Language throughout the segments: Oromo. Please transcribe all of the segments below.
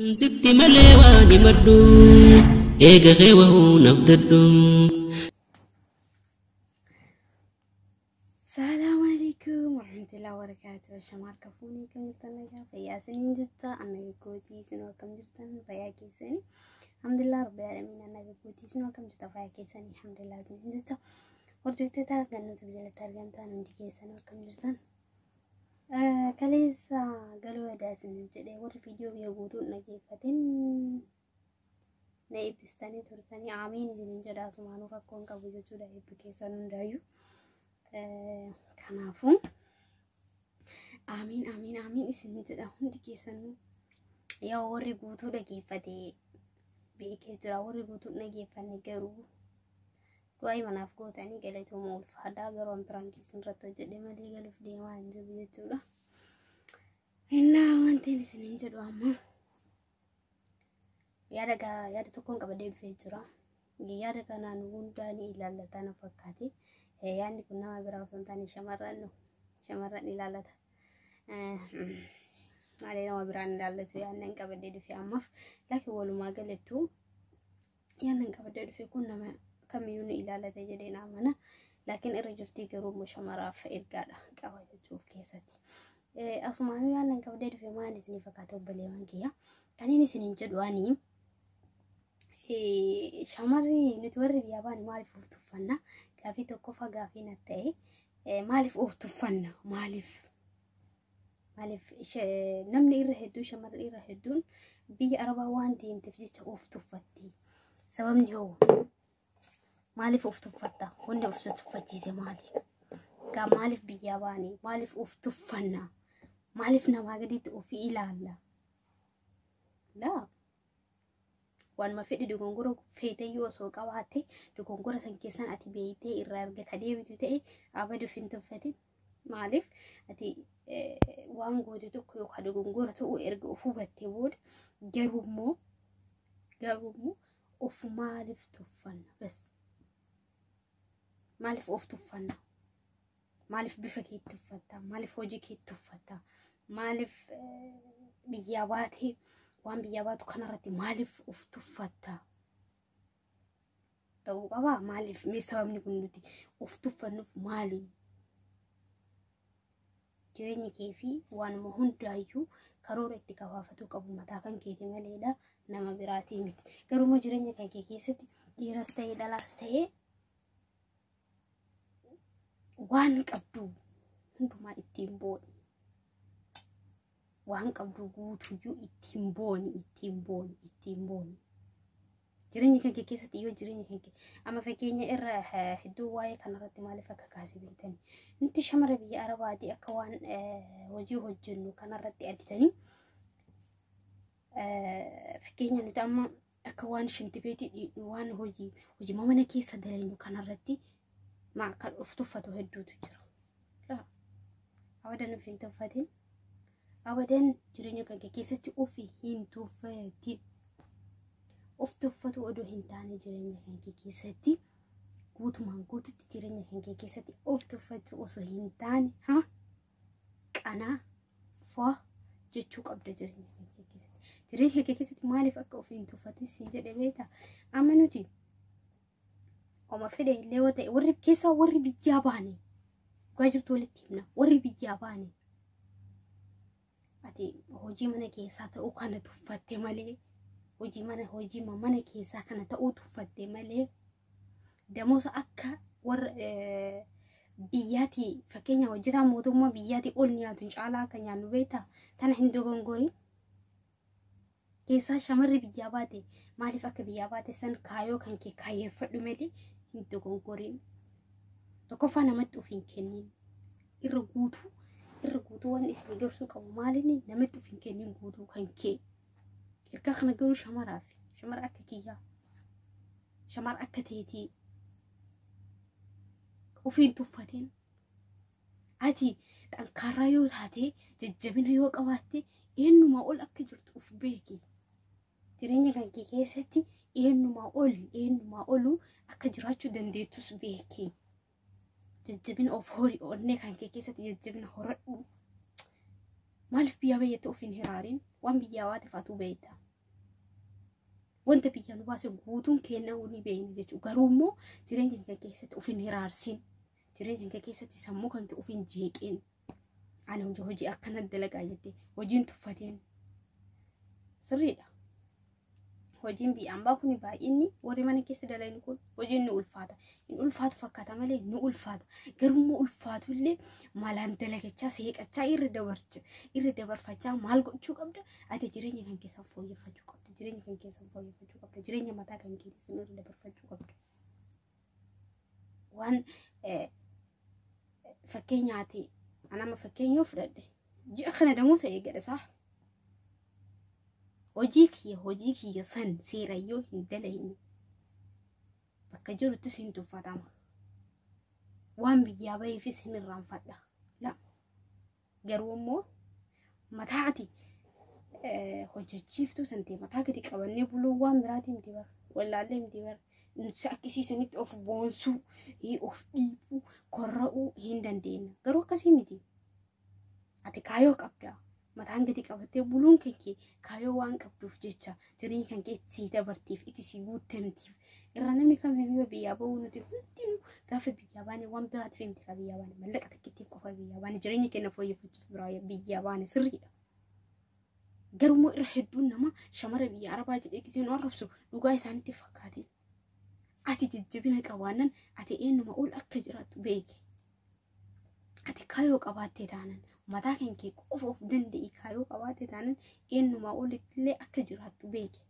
زدت مليواني مدو إيجا غيوه نبددو. السلام عليكم ورحمة الله وبركاته. شمار كفوني كم جرتنا فيا سنين جتا أنا كوتي سنو كم جرتنا فيا كيسني الحمد لله رب العالمين. أنا كوتي سنو كم جرتا فيا كيسني الحمد لله سنين جتا ورجعت تاجنو تبجل ترجم تانو عندي كيسنو كم جرتنا كليسا قالوا هذا سنين جدا ور فيديو يقولون نجيفتين نايب بستاني ترتاني عامين سنين جدا سمانو ركون كبوجو جدا يبكيسنو دايو كنافو آمين آمين آمين إسمي جدا هندي كيسنو يا وري قوتو نجيفتي بيكي جدا وري قوتو نجيفتني كرو دوائي منافقو تاني قلتو مول فهدا قرون ترانكي سنرتو جدي مالي قلو في ديوان جبية جدا إنا وانتين سنين جدو أما yaada tokkoon qabadee dhufee jira. Yaada kanaan hundaanii ilaallata na fakkaate. Yaadni kun nama biraa osoo hin taane shamarran ilaallata. Malee nama biraan ilaallatu yaadni qabadee dhufee ammaaf laakiin walumaa galattuu yaadni qabadee dhufee kun nama kamiyyuu ni ilaallata jedhee na amana. Laakiin irra jirtii garuu shamaraaf ergaadha qaba jechuuf keessatti. Asumaanuu yaadni qabadee dhufee maal isinii fakkaata obboleewwan kiyya. Kan inni isiniin jedhu ani shamarri nuti warri biyya baane maaliif of tuffanna? Gaafii tokkoffaa gaafii na ta'e maaliif of tuffanna? Maaliif namni irra hedduu shamarri irra hedduun biyya Arabaa waan deemteef jecha of tuffatti. Sababni hoo maaliif of tuffatta? Wanti of tuffachiise maali? Maaliif biyya baane? Maaliif of tuffanna? Maaliif namaa gaditti ofii ilaalla? لا وان ما فيدي دغونغورو فيتي وسو قواتي دغونغورو سنكيسان اتي بيتي الرارغا كديبتو تي ابدو فينتو فتي مالف اتي وان غودي تو كو دغونغورو تو ارغ اوفو بتي بود جرومو اوف مالف تفن بس مالف اوف تفن مالف بفكي تفتا مالف وجهك تفتا مالف بياباتي وان بياباتو كان رتي مالف افتفتا تو قبا مالف ميسببني كنتي افتفنف مالي جريني كيفي وان مهون دايو كرور اتكافافتو قبو متا كان كيتي ماليدا نما براتي ميت غرو مو جريني كان كيكيستي ديراستاي دالاستاي وان قبدو هندما اتيمبون waan qabdu guutuu ittiin booni jireenyi kan keessatti yoo jireenyi kan amma fakkeenya irra hedduu waa'ee kanarratti maaliif akka kaasee beektani nuti shamara biyya Arabaati akka waan hojii hojjennu kanarratti argitanii fakkeenya nuti amma akka waan shintibeetii waan hojii mana keessa dalaynu kanarratti maa kan of tuffatu hedduutu jira la abadan of hin tuffatin abadan jireenya kan keessatti ofi hin tuffati of tuffatu odoo hin taane jireenya kan keessatti guutumaan guututti jireenya kan keessatti of tuffatu osoo hin taane qanaa fa jechuu qabda jireenya kan keessatti jireenya kan keessatti maaliif akka of hin tuffatis si jedhe beekta amma nuti oma fedhe illee yoo ta'e warri keessaa warri biyyaa baane gaajirtu walitti himna warri biyyaa baane ati hojii mana keessaa ta'uu kana tuffatte malee hojii mana keessaa kana ta'uu tuffatte malee damoosa akka warra biyyaati fakkeenya hojjetaa mootummaa biyyaati ol nyaatu caalaa kan nyaannu beektaa tana hin dogongori keessaa shamarri biyyaa baate maaliif akka biyyaa baate san kaayoo kan kee kaayeffadhu malee hin dogongoriin tokkoffaa namatti of hin kennin irra guutuu waan isin garsuu qabu maalini namatti of hin kennin guutuu kan kee erga kana garuu shamara akka kiyyaa shamara akka teetii ofiin tuffateen ati xankarraa yoo taate jajjabina yoo qabaatte eenyumaa ol akka jirtu of beeki jireenya kan kee keessatti eenyumaa olu akka jiraachuu dandeettus beeki jajjabina of horii onnee kan kee keessatti jajjabina horadhu maaliif biyya bayyatti of hin hiraarin waan biyyaa waate faatu beeyta wanta biyya nu baase guutuun kenna uni beeyna jechuudha. Garuu immoo jireenya kan keessatti ufin hiraarsin, jireenya kan keessatti sammuu kan ufin jeeqeen. Ani hojii akkana dalagaa jettee hojiin tuffateen sirriidha. Hojiin biyyaan baa kuni baay'inni warri mana keessa dalayni kun hojiin ni ulfaata. Hin ulfaatu fakkaata malee ni ulfaata. Garuu immoo ulfaatu illee malaan dalagachaa seeqachaa irra dabarfachaa maal gochuu qabda? Ati jireenya kan keessan fooyyeffachuu qabda. Jireenya kan keessan fooyyeffachuu qabda. Jireenya mataa kan keessan irra dabarfachuu qabda. Waan fakkeenyaati anama fakkeenyoo fudhadhe. Ji'a kana damuusa eegadha. Hojii kiyya san seerayyoo hin dalayne bakka jirutti sin tuffatama. Waan biyyaa baheefis hin irraanfadha. La garuu immoo mataati hojjechiiftuu santee mataa gadi qabannee buluu waan biraatii miti bara. Wallaallee miti bara. Nuti akkisiisanitti of boonsuu, of dhiibuu, korra'uu hin dandeenya. Garuu akkasii miti. Ati kaayoo qabdaa. Mataan gadi qabattee buluun kee kaayoo waan qabduuf jecha jireenya kan keessi dabartiif itti si guutamtiif irra namni kamiyyuu biyyaa bahuu nuti hundinuu gaafa biyyaa baane waan biraatiif miti ka biyyaa baane mallaqa takkittii qofa biyyaa baane jireenya keenya fooyyeffachuuf biraa biyyaa baane sirriidha. Garuu irra hedduun nama shamara biyya arabaa jedhee gisee nu arrabsu dhugaa isaanitti fakkaate. Ati jajjabina qabaannan ati eenyuma ol akka jiraattu beeki. Ati kaayoo qabaattee taanan mataa kan kee qofa of dande'i kaayoo qabaate taanan eenyuma olittillee akka jiraattu beeki.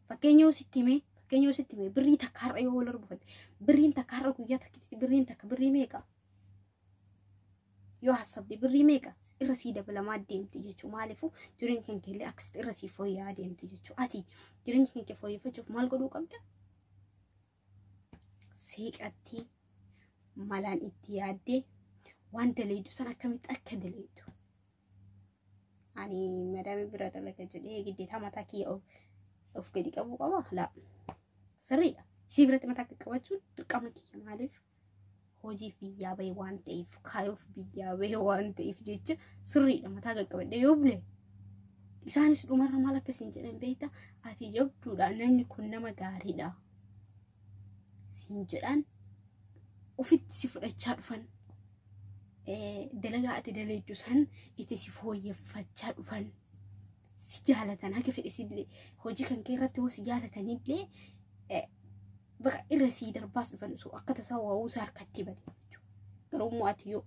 Fakkeenyaaf sitti himee birrii takka har'a yoo wal arbufatte birriin takka har'a guyyaa takkitti birriin takka birrii meeqa? Yoo hassabde birrii meeqa irra sii dabalamaa deemti jechuudha. Maaliifuu jireenya kan keellee akkasitti irra sii fooyya'aa deemti jechuudha. Ati jireenya kan kee fooyyeffachuuf maal godhuu qabda? Seeqattee malaan itti yaaddee waan daleedu san akkamitti akka daleedu. Ani madaami bira dalaga jedhee giddeetaa mataa kiyya of gadi qabuu qaba. Laa sirriidha. Isii biratti mataa qabachuun dirqama kiyya. Maaliif hojii biyyaa bahee waan ta'eef kaayoof biyyaa bahee waan ta'eef jecha sirriidha. Mataa qaqqabadhee yoo bule isaanis dhumarra maal akkasiin jedhan beektaa? Ati jabduudha, namni kun nama gaariidha siin jedhan ofitti si fudhachaa dhufan. Dalagaa ati daleeddu san itti si fooyyeffachaa dhufan. Si jaalatan haga fedhisillee hojii kan kee irratti hoo si jaalatanillee bakka irra sii darbaas dhufan osoo akka tasaa waa'uusaa harkatti bade jechuudha. Garuu immoo ati yoo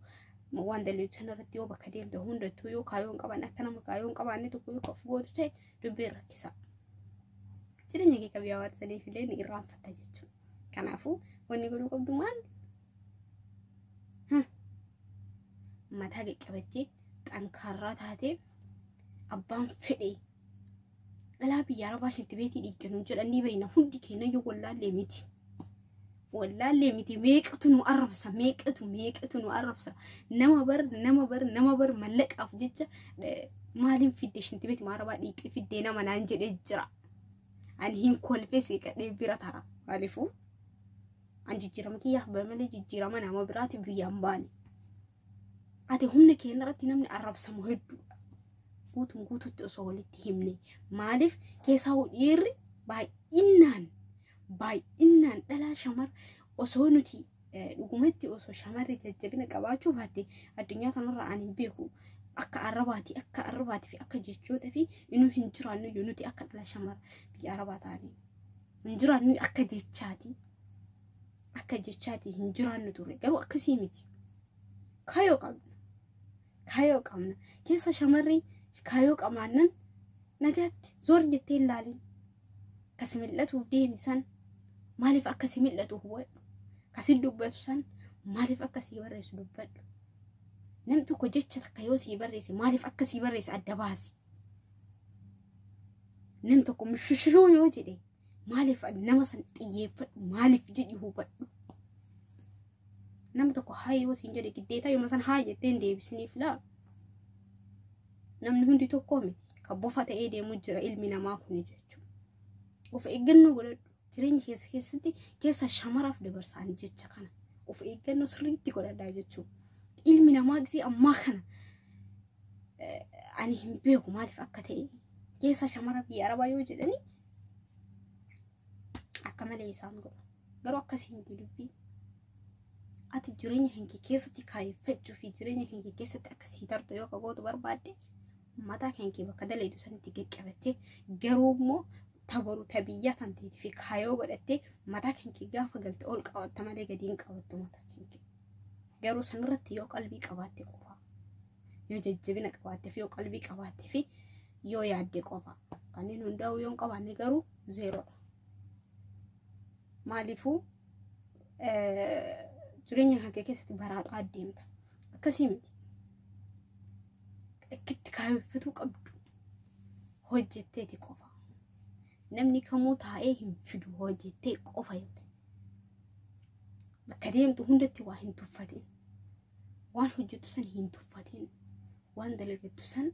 waan daleeddu san irratti yoo bakka deemte hundattuu yoo kaayoon qaban akka nama kaayoon qabaanne tokko yoo of gootu ta'e dubbiin rakkisaa. Jireenya kee qabiyyaa waan saniifillee ni irraanfatta jechuudha. Kanaafuu wanni godhuu qabdu maal? Mataa qaqqabattee xankaarraa taatee abbaan fedhee dhalaa biyya arabaa shatti beetii dhiiqqanu jedhanii beeyna hundi keenya yoo wallaallee miti. Wallaallee miti meeqatu nu arrabsa. Nama bar mallaqaaf jecha maaliin fidde shatti beetii arabaa dhiiqqee fiddee nama naan jedhee jira. Ani hin kolfee seeqadhee bira tara. Maaliifuu? An jijjiirama kiyyaaf malee jijjiirama nama biraati biyyaan baane. Ati humna keenya irratti namni arrabsamu hedduudha. Guutuutti osoo walitti himne. Maaliif keessaa dhiirri baay'inaan dhalaa shamar osoo nuti dhugumatti osoo shamarri jajjabina qabaachuu baatte addunyaa kanarra ani hin beeku. Akka arrabaati fi akka jechoota fi inuu hin jiraannu yoo nuti akka dhala shamar biyya arabaa taane. Hin jiraannu akka jechaati hin jiraannu turre. Garuu akkasii miti. Kaayoo qabna. Keessa shamarri kaayoo qabaannan nagaatti zoor jettee ilaalin. Kasi mil'atuuf deemi san maaliif akkasi mil'atu hubadhu. Kasi dubbatu san maaliif akkasii barreessu dubbadhu. Namni tokko jecha takka yoo sii barreesse maaliif akkasii barreesse adda baasi. Namni tokko mishushuu yoo jedhe maaliif nama san xiyyeeffadhu maaliif jedhi hubadhu. Namni tokko haa yoo siin jedhe giddeetaa yoo san haa jetteen deebisniif laa. Namni hundi tokko miti. Kan bofa ta'ee deemu jira ilmi namaa kun jechuudha. Of eeggannoo godhadhu. Jireenya keessatti keessa shamaraaf dabarsaanii jecha kana. Of eeggannoo sirriitti godhadhaa jechuudha. Ilmi namaa gisee ammaa kana ani hin beeku maaliif akka ta'e geessa shamara biyya arabaa yoo jedhani akka malee isaan godha. Garuu akkasii miti dubbii. Ati jireenya hanki keessatti kaayyeffachuu fi jireenya hanki keessatti akkasii tartu yoo qabootu barbaadde mataa hanki bakka daleedu sanitti qaqqabattee garuu immoo tabaru tabiyyaa kan ta'eef fi kaayoo godhattee mataa hanki gaafa galte ol qabatta malee gadi hin qabattu mataa hanki. Garuu sanirratti yoo qalbii qabaatte qofa yoo jajjabina qabaatte fi yoo qalbii qabaatte fi yoo yaadde qofa kanneen hundaa'u yoo hin qabaanne garuu zeeroodha. Maaliifuu jireenya hanki keessatti baraaxaa adeemta. Akkasii miti. Akkitti kaayyeffatu qabdu hojjetteeti qofa. Namni kamuu taa'ee hin fidu hojjettee qofa yoo ta'e. Bakka deemtu hundatti waa hin tuffatin. Waan hojjettu san hin tuffatin. Waan dalagattu san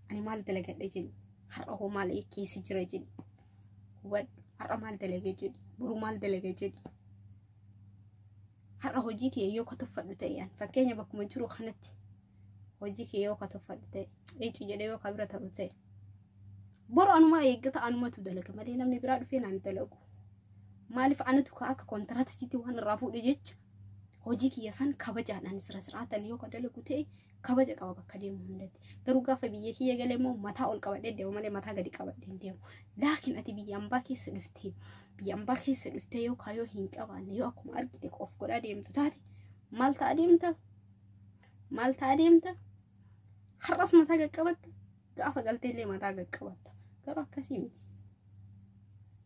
ani maal dalagadhe jedhi. Har'a hoo maal keessa jira jedhi. Hubadhu. Har'a maal dalagee jedhi. Boru maal dalagee jedhi. Har'a hojii kee yoo katuffadhu ta'e fakkeenya bakkuma jiru kanatti hojii kee yoo katuffadhu ta'e eeci jedhee yoo kabira ta'u ta'e boru anuma eeggata anumatu dalaga malee namni biraa dhufee naan dalagu. Maaliif anatu akka kontiraatiitti waan irraa fuudhe jecha hojii kiyya san kabajaadhaan sirraatan yoo dalagu ta'e kabaja qaba bakka deemu hundatti. Garuu gaafa biyya kiyya galee immoo mataa ol qabadhee deemu malee mataa gadi qabadhee deemu. Laakiin ati biyya ambaa keessa dhuftee biyya ambaa keessa dhuftee yoo kaayoo hin qabaanne yoo akkuma argite qof godhaa deemtu taate maal ta'a deemta? Maal ta'a deemta? Har'as mataa gaqqabatta gaafa galteellee mataa gaqqabatta. Garuu akkasii miti.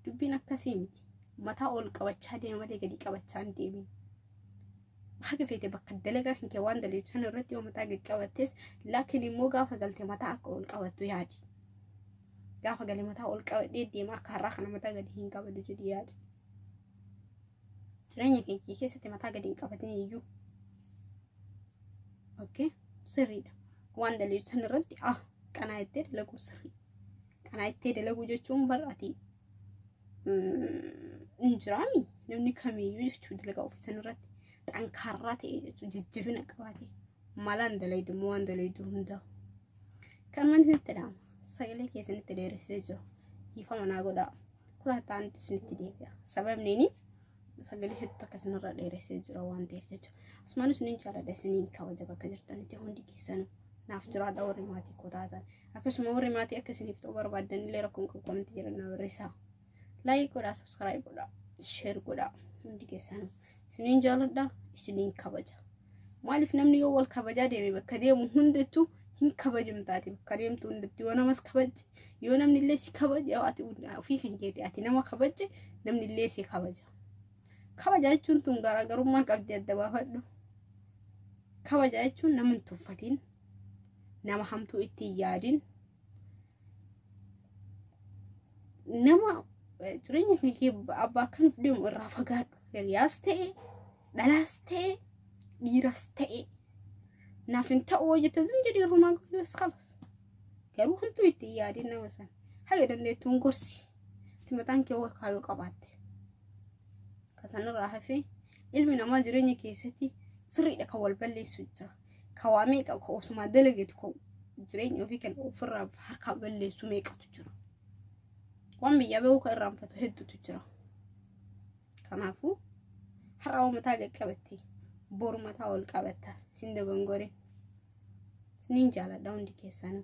Dubbiin akkasii miti. Mataa ol qabachaa deema malee gadi qabachaa hin deemin. Haga feete bakka dalagaa hin kee waan daleetu san irratti yoo mataa gaqqabattes laakiin immoo gaafa galte mataa akka ol qabattu yaadi. Gaafa galee mataa ol qabadhee deema akka har'aa kana mataa gadi hin qabadu jedhi yaadi. Jireenya kee keessatti mataa gadi hin qabatin iyyuu. Okay? Sirriidha. Waan daleetu san irratti qanaa ittee dalaguu sirrii. Qanaa ittee dalaguu jechuun bar'aati. Injiraami namni kamiyyuu jechuu dalagaa ofii san irratti xankaarraa ta'e jechuun jajjabina qabaate malaan dalaydu immoo waan dalaydu hundaa. Kan manni itti dhaama sagalee keessanitti dheeressee jiru ifa manaa godhaa kutaataan isinitti deebi'a. Sababni sagalee hedduu akkasirra dheeressee jira waan ta'eef jechuudha. Asumaan isiniin jaaladha isiniin kabaja bakka jirtanitti hundi keessanuu naaf jiraadha warri maatii kutaatan. Akkasuma warri maatii akka isiniif ta'uu barbaadan illee rakkoon qaqqabanitti jiran na barreessaa. Like godhaa, subscribe godhaa, share godhaa hundi keessanuu. Isiniin jaaladha isiniin kabaja. Maaliif namni yoo wal kabajaa deeme bakka deemu hundattuu hin kabajamtaati bakka deemtu hundatti yoo namas kabaje yoo namni illee si kabaje yoo ati ofii kan keeti ati nama kabaje namni illee si kabaja. Kabaja jechuun tun garaagarummaa qabdi adda baafadhu. Kabaja jechuun nama hin tuffatin nama hamtuu itti hin yaadin nama jireenya kee abbaa kan deemu irraa fagaadhu. Hiriyaas ta'e dhalaas ta'e dhiiras ta'e naaf hin ta'u hojjeta zim jedhee rumaa godhus kalas. Garuu hamtuu itti yaadin nama san haga dandeettuun gorsi itti mataan kee kaayoo qabaatte. Kasanirraa hafee ilmi namaa jireenya keessatti sirriidha kan wal balleessu jira. Kan waa meeqa kan osuma dalageetu kan jireenya ofii kan ofirraa harkaa balleessu meeqatu jira. Waan biyya beeku kan irraanfatu hedduutu jira. Kanaafuu har'a mataa gaqqabatte boru mataa ol qabatta hin dogongorin. Isiniin jaaladha hundi keessanuu.